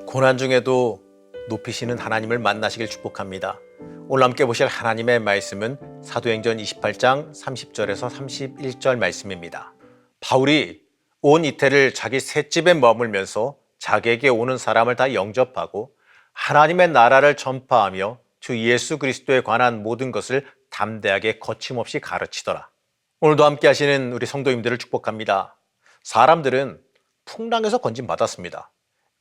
고난 중에도 높이시는 하나님을 만나시길 축복합니다. 오늘 함께 보실 하나님의 말씀은 사도행전 28장 30절에서 31절 말씀입니다. 바울이 온 이태를 자기 셋집에 머물면서 자기에게 오는 사람을 다 영접하고 하나님의 나라를 전파하며 주 예수 그리스도에 관한 모든 것을 담대하게 거침없이 가르치더라. 오늘도 함께 하시는 우리 성도님들을 축복합니다. 사람들은 풍랑에서 건진받았습니다.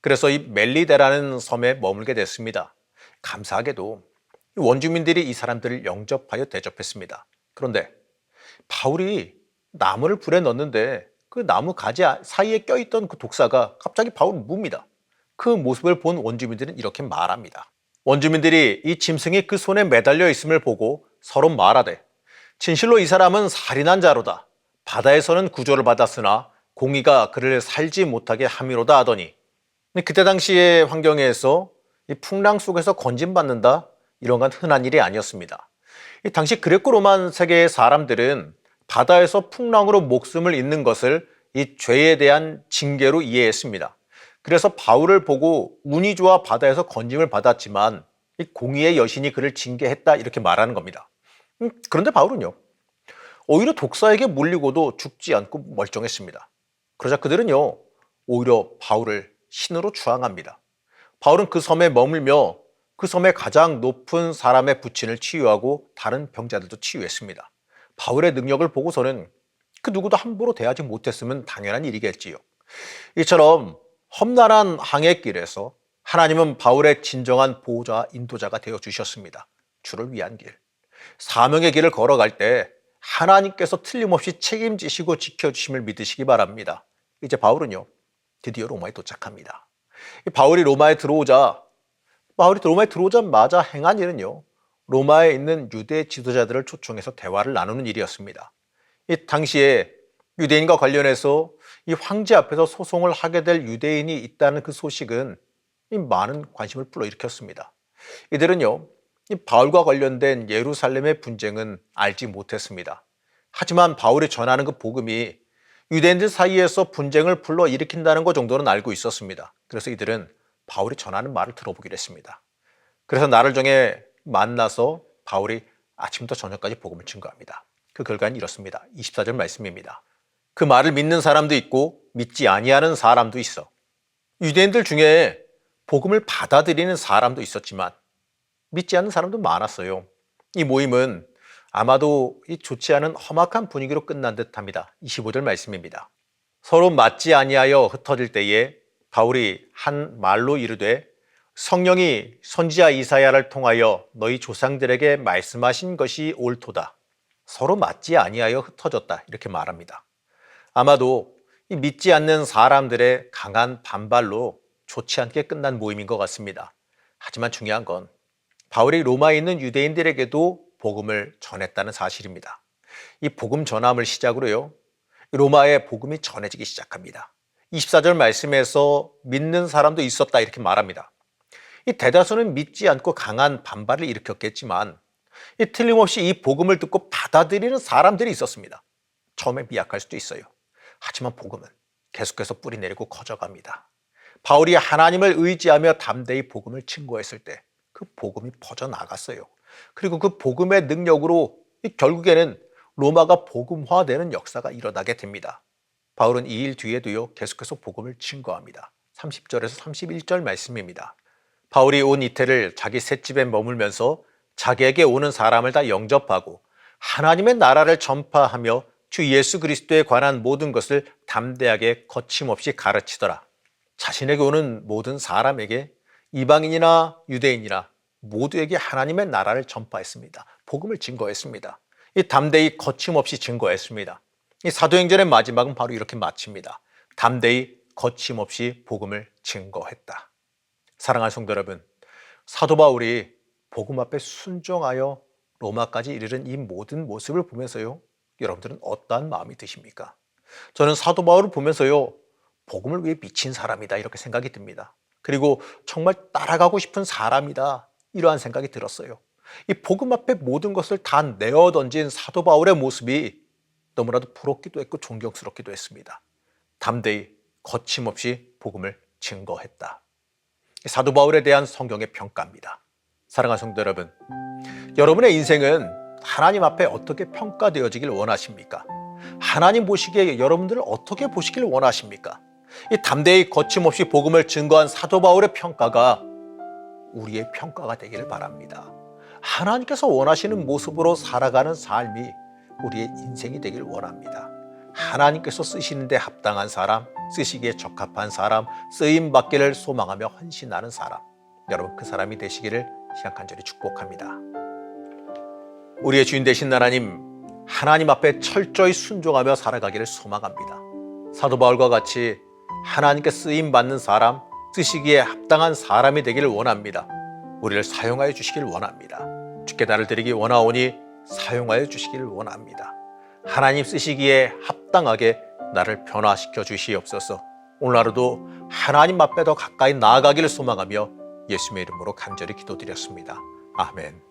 그래서 이 멜리데라는 섬에 머물게 됐습니다. 감사하게도 원주민들이 이 사람들을 영접하여 대접했습니다. 그런데 바울이 나무를 불에 넣었는데 그 나무 가지 사이에 껴있던 그 독사가 갑자기 바울을 뭅니다. 그 모습을 본 원주민들은 이렇게 말합니다. 원주민들이 이 짐승이 그 손에 매달려 있음을 보고 서로 말하되 진실로 이 사람은 살인한 자로다. 바다에서는 구조를 받았으나 공의가 그를 살지 못하게 함이로다 하더니 그때 당시의 환경에서 이 풍랑 속에서 건진받는다 이런 건 흔한 일이 아니었습니다. 이 당시 그레코 로만 세계의 사람들은 바다에서 풍랑으로 목숨을 잃는 것을 이 죄에 대한 징계로 이해했습니다. 그래서 바울을 보고 운이 좋아 바다에서 건짐을 받았지만 이 공의의 여신이 그를 징계했다 이렇게 말하는 겁니다. 그런데 바울은요, 오히려 독사에게 물리고도 죽지 않고 멀쩡했습니다. 그러자 그들은요, 오히려 바울을 신으로 추앙합니다. 바울은 그 섬에 머물며 그 섬의 가장 높은 사람의 부친을 치유하고 다른 병자들도 치유했습니다. 바울의 능력을 보고서는 그 누구도 함부로 대하지 못했으면 당연한 일이겠지요. 이처럼 험난한 항해길에서 하나님은 바울의 진정한 보호자와 인도자가 되어 주셨습니다. 주를 위한 길. 사명의 길을 걸어갈 때 하나님께서 틀림없이 책임지시고 지켜주심을 믿으시기 바랍니다. 이제 바울은요, 드디어 로마에 도착합니다. 바울이 로마에 들어오자마자 행한 일은요, 로마에 있는 유대 지도자들을 초청해서 대화를 나누는 일이었습니다. 이 당시에 유대인과 관련해서 이 황제 앞에서 소송을 하게 될 유대인이 있다는 그 소식은 이 많은 관심을 불러일으켰습니다. 이들은요, 이 바울과 관련된 예루살렘의 분쟁은 알지 못했습니다. 하지만 바울이 전하는 그 복음이 유대인들 사이에서 분쟁을 불러일으킨다는 것 정도는 알고 있었습니다. 그래서 이들은 바울이 전하는 말을 들어보기로 했습니다. 그래서 날을 정해 만나서 바울이 아침부터 저녁까지 복음을 증거합니다. 그 결과는 이렇습니다. 24절 말씀입니다. 그 말을 믿는 사람도 있고 믿지 아니하는 사람도 있어. 유대인들 중에 복음을 받아들이는 사람도 있었지만 믿지 않는 사람도 많았어요. 이 모임은 아마도 이 좋지 않은 험악한 분위기로 끝난 듯합니다. 25절 말씀입니다. 서로 맞지 아니하여 흩어질 때에 바울이 한 말로 이르되 성령이 선지자 이사야를 통하여 너희 조상들에게 말씀하신 것이 옳도다. 서로 맞지 아니하여 흩어졌다 이렇게 말합니다. 아마도 이 믿지 않는 사람들의 강한 반발로 좋지 않게 끝난 모임인 것 같습니다. 하지만 중요한 건 바울이 로마에 있는 유대인들에게도 복음을 전했다는 사실입니다. 이 복음 전함을 시작으로요, 로마에 복음이 전해지기 시작합니다. 24절 말씀에서 믿는 사람도 있었다 이렇게 말합니다. 이 대다수는 믿지 않고 강한 반발을 일으켰겠지만 이 틀림없이 이 복음을 듣고 받아들이는 사람들이 있었습니다. 처음에 미약할 수도 있어요. 하지만 복음은 계속해서 뿌리 내리고 커져갑니다. 바울이 하나님을 의지하며 담대히 복음을 증거했을 때 그 복음이 퍼져나갔어요. 그리고 그 복음의 능력으로 결국에는 로마가 복음화되는 역사가 일어나게 됩니다. 바울은 이 일 뒤에도요, 계속해서 복음을 증거합니다. 30절에서 31절 말씀입니다. 바울이 온 이태를 자기 셋집에 머물면서 자기에게 오는 사람을 다 영접하고 하나님의 나라를 전파하며 주 예수 그리스도에 관한 모든 것을 담대하게 거침없이 가르치더라. 자신에게 오는 모든 사람에게 이방인이나 유대인이나 모두에게 하나님의 나라를 전파했습니다. 복음을 증거했습니다. 이 담대히 거침없이 증거했습니다. 이 사도행전의 마지막은 바로 이렇게 마칩니다. 담대히 거침없이 복음을 증거했다. 사랑하는 성도 여러분, 사도 바울이 복음 앞에 순종하여 로마까지 이르는 이 모든 모습을 보면서요, 여러분들은 어떠한 마음이 드십니까? 저는 사도 바울을 보면서요, 복음을 위해 미친 사람이다 이렇게 생각이 듭니다. 그리고 정말 따라가고 싶은 사람이다 이러한 생각이 들었어요. 이 복음 앞에 모든 것을 다 내어 던진 사도 바울의 모습이 너무나도 부럽기도 했고 존경스럽기도 했습니다. 담대히 거침없이 복음을 증거했다. 사도 바울에 대한 성경의 평가입니다. 사랑하는 성도 여러분, 여러분의 인생은 하나님 앞에 어떻게 평가되어지길 원하십니까? 하나님 보시기에 여러분들을 어떻게 보시길 원하십니까? 이 담대히 거침없이 복음을 증거한 사도 바울의 평가가 우리의 평가가 되기를 바랍니다. 하나님께서 원하시는 모습으로 살아가는 삶이 우리의 인생이 되길 원합니다. 하나님께서 쓰시는 데 합당한 사람, 쓰시기에 적합한 사람, 쓰임받기를 소망하며 헌신하는 사람, 여러분 그 사람이 되시기를 간절히 축복합니다. 우리의 주인 되신 하나님, 하나님 앞에 철저히 순종하며 살아가기를 소망합니다. 사도 바울과 같이 하나님께 쓰임받는 사람, 쓰시기에 합당한 사람이 되기를 원합니다. 우리를 사용하여 주시길 원합니다. 주께 나를 드리기 원하오니 사용하여 주시기를 원합니다. 하나님 쓰시기에 합당하게 나를 변화시켜 주시옵소서. 오늘 하루도 하나님 앞에 더 가까이 나아가기를 소망하며 예수님의 이름으로 간절히 기도드렸습니다. 아멘.